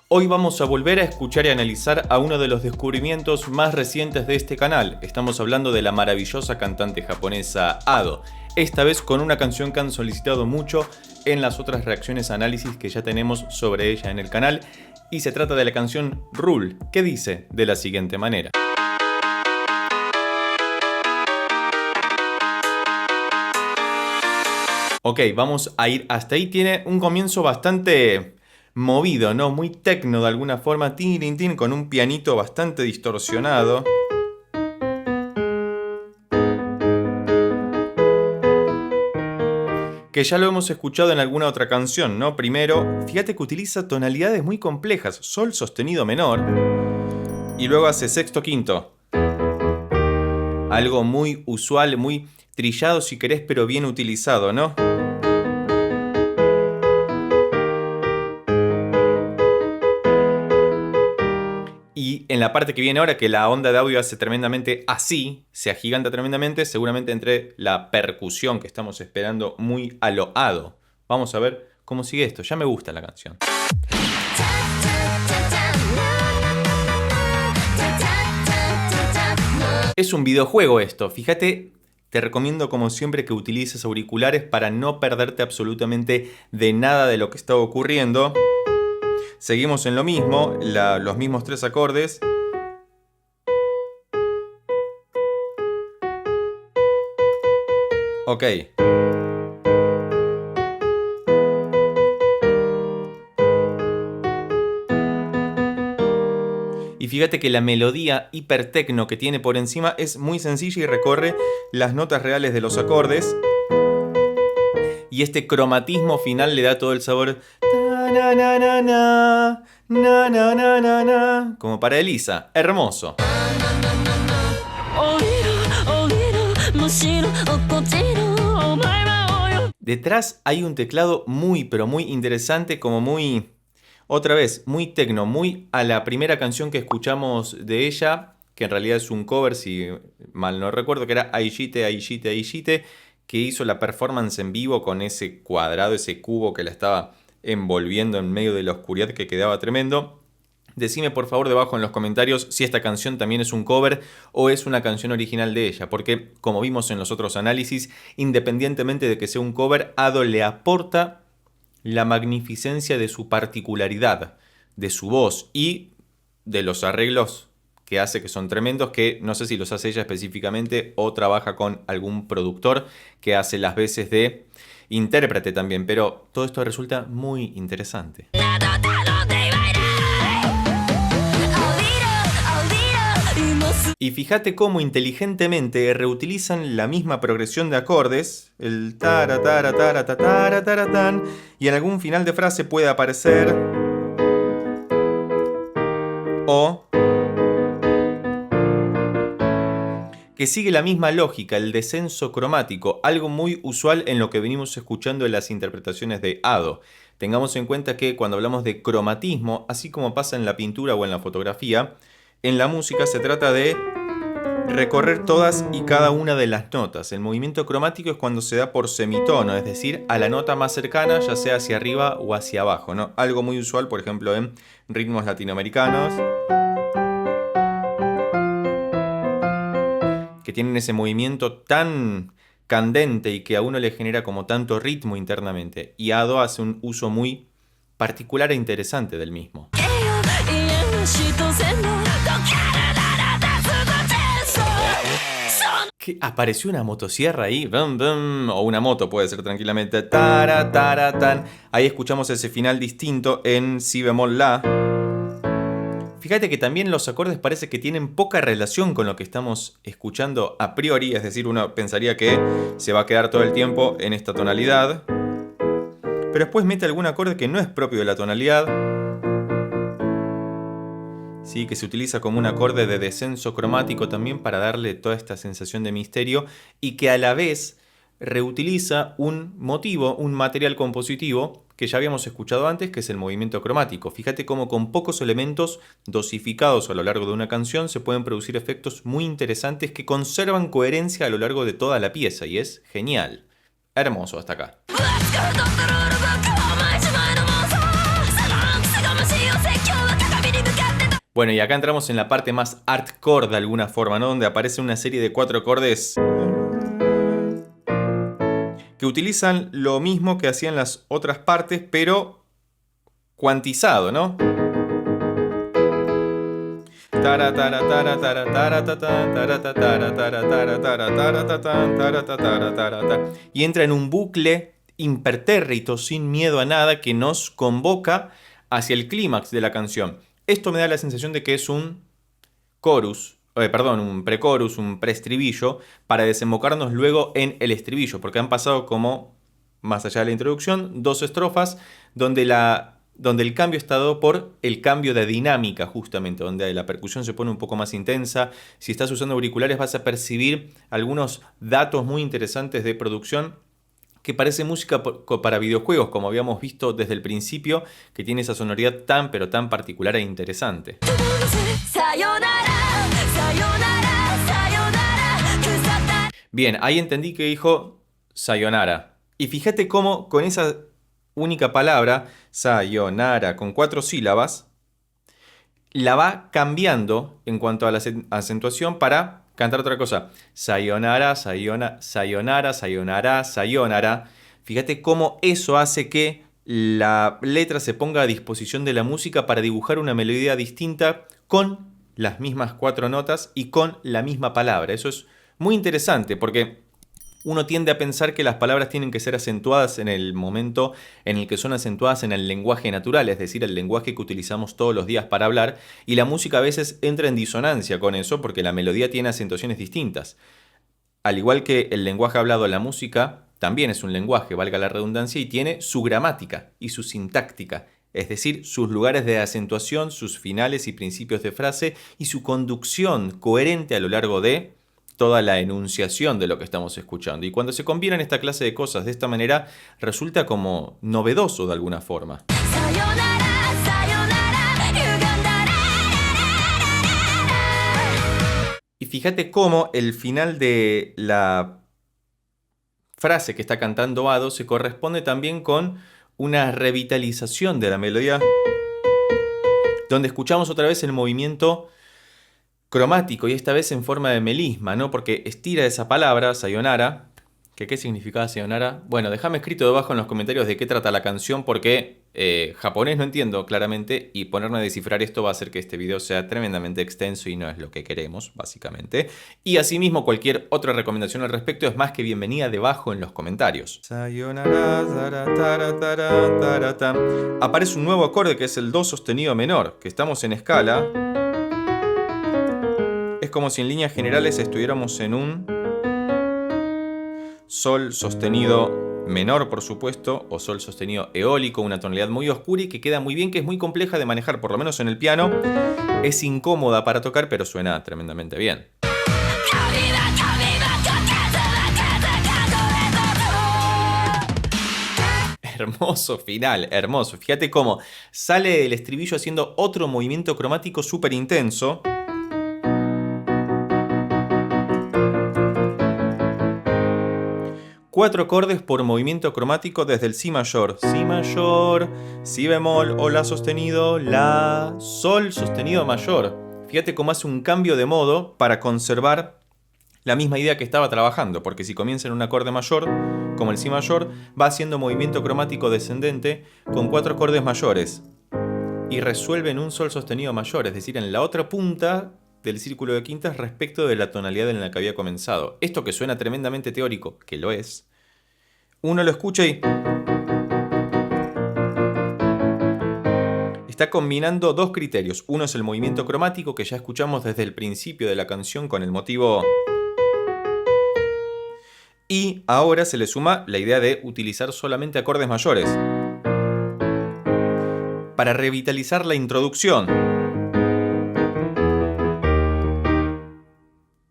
Hoy vamos a volver a escuchar y analizar a uno de los descubrimientos más recientes de este canal. Estamos hablando de la maravillosa cantante japonesa Ado. Esta vez con una canción que han solicitado mucho en las otras reacciones análisis que ya tenemos sobre ella en el canal. Y se trata de la canción Rule, que dice de la siguiente manera. Ok, vamos a ir hasta ahí. Tiene un comienzo bastante movido, ¿no? Muy tecno de alguna forma, tin, tin, tin, con un pianito bastante distorsionado. Que ya lo hemos escuchado en alguna otra canción, ¿no? Primero, fíjate que utiliza tonalidades muy complejas, sol sostenido menor, y luego hace sexto quinto. Algo muy usual, muy trillado si querés, pero bien utilizado, ¿no? Y en la parte que viene ahora, que la onda de audio hace tremendamente así, se agiganta tremendamente, seguramente entre la percusión que estamos esperando muy a lo Ado. Vamos a ver cómo sigue esto. Ya me gusta la canción. Es un videojuego esto. Fíjate, te recomiendo como siempre que utilices auriculares para no perderte absolutamente de nada de lo que está ocurriendo. Seguimos en lo mismo, los mismos tres acordes. Ok. Y fíjate que la melodía hipertecno que tiene por encima es muy sencilla y recorre las notas reales de los acordes. Y este cromatismo final le da todo el sabor. Como para Elisa. Hermoso. Detrás hay un teclado muy, pero muy interesante, como muy... Otra vez, muy tecno, muy a la primera canción que escuchamos de ella, que en realidad es un cover, si mal no recuerdo, que era Aishite, Aishite, Aishite, que hizo la performance en vivo con ese cuadrado, ese cubo que la estaba envolviendo en medio de la oscuridad, que quedaba tremendo. Decime por favor debajo en los comentarios si esta canción también es un cover o es una canción original de ella, porque como vimos en los otros análisis, independientemente de que sea un cover, Ado le aporta la magnificencia de su particularidad, de su voz y de los arreglos que hace, que son tremendos, que no sé si los hace ella específicamente o trabaja con algún productor que hace las veces de intérprete también, pero todo esto resulta muy interesante. Y fíjate cómo inteligentemente reutilizan la misma progresión de acordes, el tara tara tara tara tara tan, y en algún final de frase puede aparecer o que sigue la misma lógica, el descenso cromático, algo muy usual en lo que venimos escuchando en las interpretaciones de Ado. Tengamos en cuenta que cuando hablamos de cromatismo, así como pasa en la pintura o en la fotografía, en la música se trata de recorrer todas y cada una de las notas. El movimiento cromático es cuando se da por semitono, es decir, a la nota más cercana, ya sea hacia arriba o hacia abajo, ¿no? Algo muy usual, por ejemplo, en ritmos latinoamericanos, que tienen ese movimiento tan candente y que a uno le genera como tanto ritmo internamente. Y Ado hace un uso muy particular e interesante del mismo. ¿Qué? Apareció una motosierra ahí, bum, bum, o una moto puede ser tranquilamente. Tara, tara, tan. Ahí escuchamos ese final distinto en si bemol la. Fíjate que también los acordes parece que tienen poca relación con lo que estamos escuchando a priori, es decir, uno pensaría que se va a quedar todo el tiempo en esta tonalidad, pero después mete algún acorde que no es propio de la tonalidad, sí, que se utiliza como un acorde de descenso cromático también para darle toda esta sensación de misterio y que a la vez reutiliza un motivo, un material compositivo que ya habíamos escuchado antes, que es el movimiento cromático. Fíjate cómo con pocos elementos dosificados a lo largo de una canción se pueden producir efectos muy interesantes que conservan coherencia a lo largo de toda la pieza y es genial. Hermoso hasta acá. Bueno, y acá entramos en la parte más hardcore de alguna forma, ¿no? Donde aparece una serie de 4 acordes que utilizan lo mismo que hacían las otras partes, pero cuantizado, ¿no? Y entra en un bucle impertérrito, sin miedo a nada, que nos convoca hacia el clímax de la canción. Esto me da la sensación de que es un chorus, un precorus, un preestribillo, para desembocarnos luego en el estribillo, porque han pasado como, más allá de la introducción, 2 estrofas donde el cambio está dado por el cambio de dinámica, justamente, donde la percusión se pone un poco más intensa. Si estás usando auriculares vas a percibir algunos datos muy interesantes de producción que parece música para videojuegos, como habíamos visto desde el principio, que tiene esa sonoridad tan pero tan particular e interesante. Bien, ahí entendí que dijo sayonara. Y fíjate cómo con esa única palabra, sayonara, con 4 sílabas, la va cambiando en cuanto a la acentuación para cantar otra cosa. Sayonara, sayonara, sayonara, sayonara. Fíjate cómo eso hace que la letra se ponga a disposición de la música para dibujar una melodía distinta con las mismas 4 notas y con la misma palabra. Eso es muy interesante porque uno tiende a pensar que las palabras tienen que ser acentuadas en el momento en el que son acentuadas en el lenguaje natural, es decir, el lenguaje que utilizamos todos los días para hablar, y la música a veces entra en disonancia con eso porque la melodía tiene acentuaciones distintas. Al igual que el lenguaje hablado, la música también es un lenguaje, valga la redundancia, y tiene su gramática y su sintáctica, es decir, sus lugares de acentuación, sus finales y principios de frase y su conducción coherente a lo largo de toda la enunciación de lo que estamos escuchando. Y cuando se combinan esta clase de cosas de esta manera, resulta como novedoso de alguna forma. Y fíjate cómo el final de la frase que está cantando Ado se corresponde también con una revitalización de la melodía, donde escuchamos otra vez el movimiento cromático y esta vez en forma de melisma, ¿no? Porque estira esa palabra, sayonara. ¿Qué significaba sayonara? Bueno, déjame escrito debajo en los comentarios de qué trata la canción porque japonés no entiendo claramente y ponerme a descifrar esto va a hacer que este video sea tremendamente extenso y no es lo que queremos, básicamente. Y asimismo cualquier otra recomendación al respecto es más que bienvenida debajo en los comentarios. Sayonara, aparece un nuevo acorde que es el do sostenido menor, que estamos en escala. Es como si en líneas generales estuviéramos en un sol sostenido menor, por supuesto, o sol sostenido eólico, una tonalidad muy oscura y que queda muy bien, que es muy compleja de manejar, por lo menos en el piano. Es incómoda para tocar, pero suena tremendamente bien. Hermoso final, hermoso. Fíjate cómo sale el estribillo haciendo otro movimiento cromático súper intenso. Cuatro acordes por movimiento cromático desde el Si mayor, Si bemol o La sostenido, La, Sol sostenido mayor. Fíjate cómo hace un cambio de modo para conservar la misma idea que estaba trabajando, porque si comienza en un acorde mayor, como el Si mayor, va haciendo movimiento cromático descendente con 4 acordes mayores y resuelve en un Sol sostenido mayor, es decir, en la otra punta del círculo de quintas respecto de la tonalidad en la que había comenzado. Esto que suena tremendamente teórico, que lo es, uno lo escucha y está combinando 2 criterios. Uno es el movimiento cromático que ya escuchamos desde el principio de la canción con el motivo. Y ahora se le suma la idea de utilizar solamente acordes mayores para revitalizar la introducción.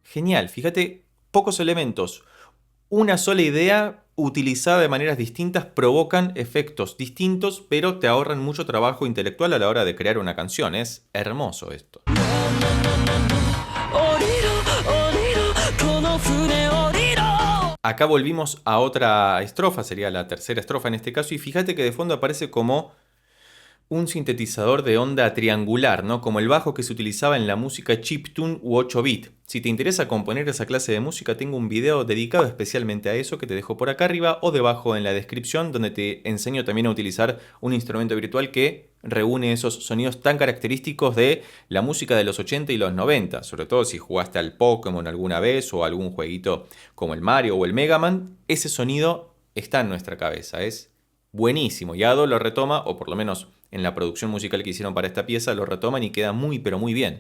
Genial, fíjate, pocos elementos, una sola idea utilizada de maneras distintas provocan efectos distintos, pero te ahorran mucho trabajo intelectual a la hora de crear una canción. Es hermoso esto. Acá volvimos a otra estrofa, sería la tercera estrofa en este caso, y fíjate que de fondo aparece como un sintetizador de onda triangular, ¿no? Como el bajo que se utilizaba en la música chiptune u 8-bit. Si te interesa componer esa clase de música, tengo un video dedicado especialmente a eso que te dejo por acá arriba o debajo en la descripción, donde te enseño también a utilizar un instrumento virtual que reúne esos sonidos tan característicos de la música de los 80 y los 90, sobre todo si jugaste al Pokémon alguna vez o algún jueguito como el Mario o el Mega Man. Ese sonido está en nuestra cabeza, es buenísimo. Y Ado lo retoma, o por lo menos en la producción musical que hicieron para esta pieza, lo retoman y queda muy pero muy bien.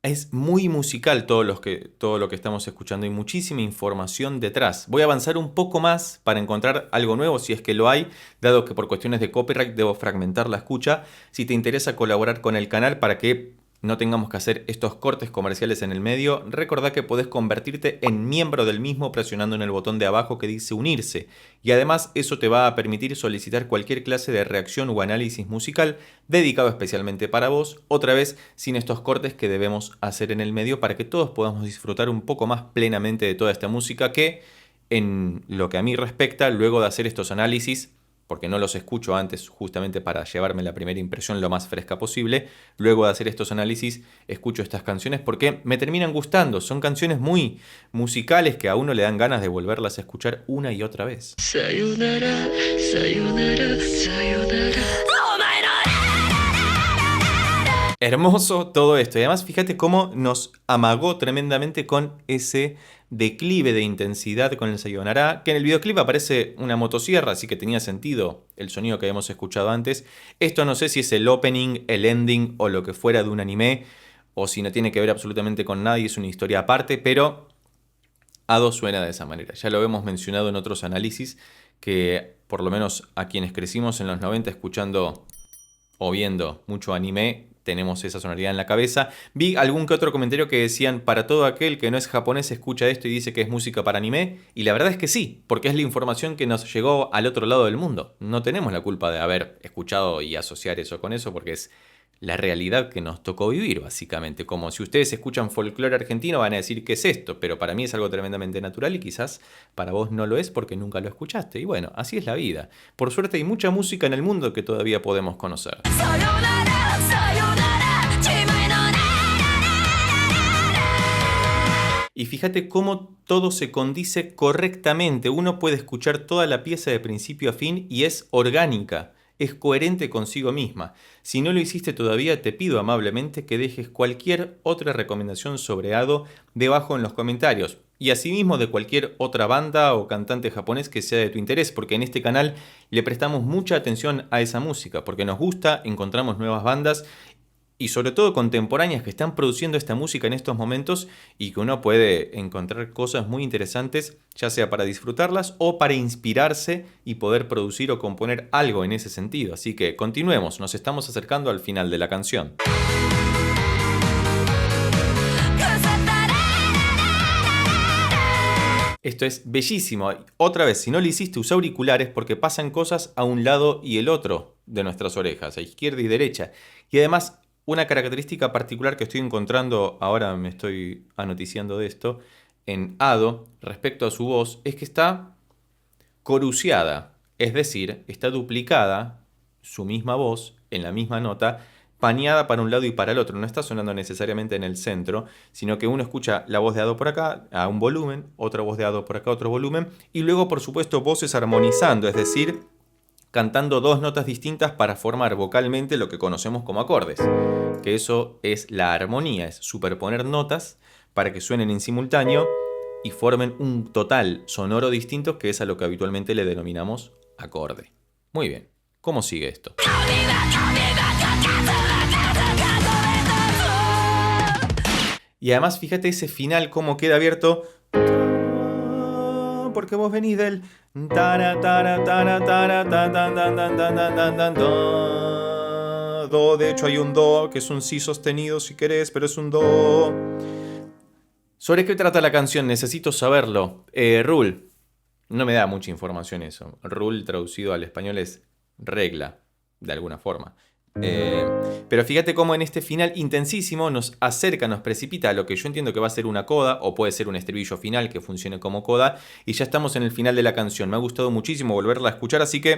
Es muy musical todo lo que estamos escuchando y muchísima información detrás. Voy a avanzar un poco más para encontrar algo nuevo si es que lo hay, dado que por cuestiones de copyright debo fragmentar la escucha. Si te interesa colaborar con el canal para que no tengamos que hacer estos cortes comerciales en el medio, recordá que podés convertirte en miembro del mismo presionando en el botón de abajo que dice unirse. Y además eso te va a permitir solicitar cualquier clase de reacción o análisis musical dedicado especialmente para vos, otra vez sin estos cortes que debemos hacer en el medio para que todos podamos disfrutar un poco más plenamente de toda esta música que, en lo que a mí respecta, luego de hacer estos análisis, porque no los escucho antes justamente para llevarme la primera impresión lo más fresca posible, luego de hacer estos análisis escucho estas canciones porque me terminan gustando, son canciones muy musicales que a uno le dan ganas de volverlas a escuchar una y otra vez. Sayonara, sayonara, sayonara. Hermoso todo esto y además fíjate cómo nos amagó tremendamente con ese declive de intensidad con el Sayonara, que en el videoclip aparece una motosierra, así que tenía sentido el sonido que habíamos escuchado antes. Esto no sé si es el opening, el ending o lo que fuera de un anime, o si no tiene que ver absolutamente con nadie, es una historia aparte, pero Ado suena de esa manera. Ya lo hemos mencionado en otros análisis, que por lo menos a quienes crecimos en los 90 escuchando o viendo mucho anime, tenemos esa sonoridad en la cabeza. Vi algún que otro comentario que decían, para todo aquel que no es japonés escucha esto y dice que es música para anime, y la verdad es que sí, porque es la información que nos llegó al otro lado del mundo. No tenemos la culpa de haber escuchado y asociar eso con eso, porque es la realidad que nos tocó vivir, básicamente. Como si ustedes escuchan folclore argentino van a decir qué es esto, pero para mí es algo tremendamente natural y quizás para vos no lo es porque nunca lo escuchaste. Y bueno, así es la vida. Por suerte hay mucha música en el mundo que todavía podemos conocer. Y fíjate cómo todo se condice correctamente. Uno puede escuchar toda la pieza de principio a fin y es orgánica, es coherente consigo misma. Si no lo hiciste todavía, te pido amablemente que dejes cualquier otra recomendación sobre Ado debajo en los comentarios. Y asimismo de cualquier otra banda o cantante japonés que sea de tu interés, porque en este canal le prestamos mucha atención a esa música, porque nos gusta, encontramos nuevas bandas y sobre todo contemporáneas que están produciendo esta música en estos momentos y que uno puede encontrar cosas muy interesantes, ya sea para disfrutarlas o para inspirarse y poder producir o componer algo en ese sentido. Así que continuemos, nos estamos acercando al final de la canción. Esto es bellísimo. Otra vez, si no lo hiciste, usa auriculares porque pasan cosas a un lado y el otro de nuestras orejas, a izquierda y derecha. Y además, una característica particular que estoy encontrando, ahora me estoy anoticiando de esto, en Ado, respecto a su voz, es que está coruseada, es decir, está duplicada su misma voz en la misma nota, paneada para un lado y para el otro. No está sonando necesariamente en el centro, sino que uno escucha la voz de Ado por acá a un volumen, otra voz de Ado por acá a otro volumen, y luego, por supuesto, voces armonizando, es decir, cantando dos notas distintas para formar vocalmente lo que conocemos como acordes. Que eso es la armonía, es superponer notas para que suenen en simultáneo y formen un total sonoro distinto, que es a lo que habitualmente le denominamos acorde. Muy bien, ¿cómo sigue esto? Y además fíjate ese final cómo queda abierto, porque vos venís del do. De hecho hay un do que es un si sostenido si querés, pero es un do. ¿Sobre qué trata la canción? Necesito saberlo. Rule. No me da mucha información eso. Rule traducido al español es regla, de alguna forma. Pero fíjate cómo en este final intensísimo nos acerca, nos precipita a lo que yo entiendo que va a ser una coda, o puede ser un estribillo final que funcione como coda, y ya estamos en el final de la canción. Me ha gustado muchísimo volverla a escuchar, así que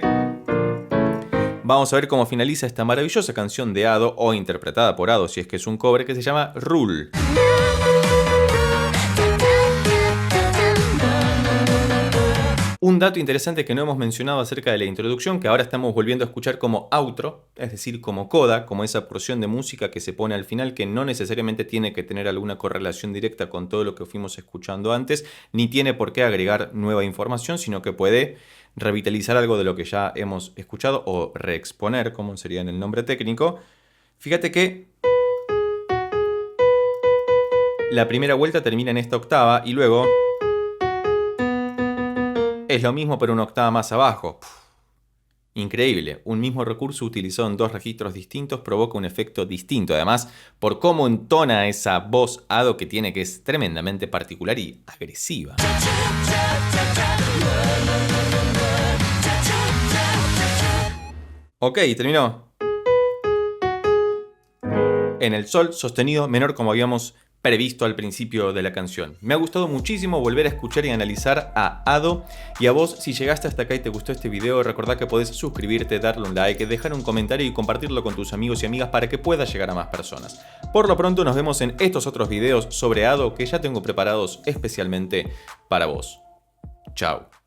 vamos a ver cómo finaliza esta maravillosa canción de Ado, o interpretada por Ado si es que es un cover, que se llama Rule. Un dato interesante que no hemos mencionado acerca de la introducción, que ahora estamos volviendo a escuchar como outro, es decir, como coda, como esa porción de música que se pone al final, que no necesariamente tiene que tener alguna correlación directa con todo lo que fuimos escuchando antes, ni tiene por qué agregar nueva información, sino que puede revitalizar algo de lo que ya hemos escuchado, o reexponer, como sería en el nombre técnico. Fíjate que la primera vuelta termina en esta octava y luego es lo mismo pero una octava más abajo. Increíble, un mismo recurso utilizado en dos registros distintos provoca un efecto distinto. Además, por cómo entona esa voz Ado que tiene, que es tremendamente particular y agresiva. Ok, terminó. En el sol sostenido menor, como habíamos previsto al principio de la canción. Me ha gustado muchísimo volver a escuchar y analizar a Ado. Y a vos, si llegaste hasta acá y te gustó este video, recordá que podés suscribirte, darle un like, dejar un comentario y compartirlo con tus amigos y amigas para que pueda llegar a más personas. Por lo pronto nos vemos en estos otros videos sobre Ado que ya tengo preparados especialmente para vos. Chao.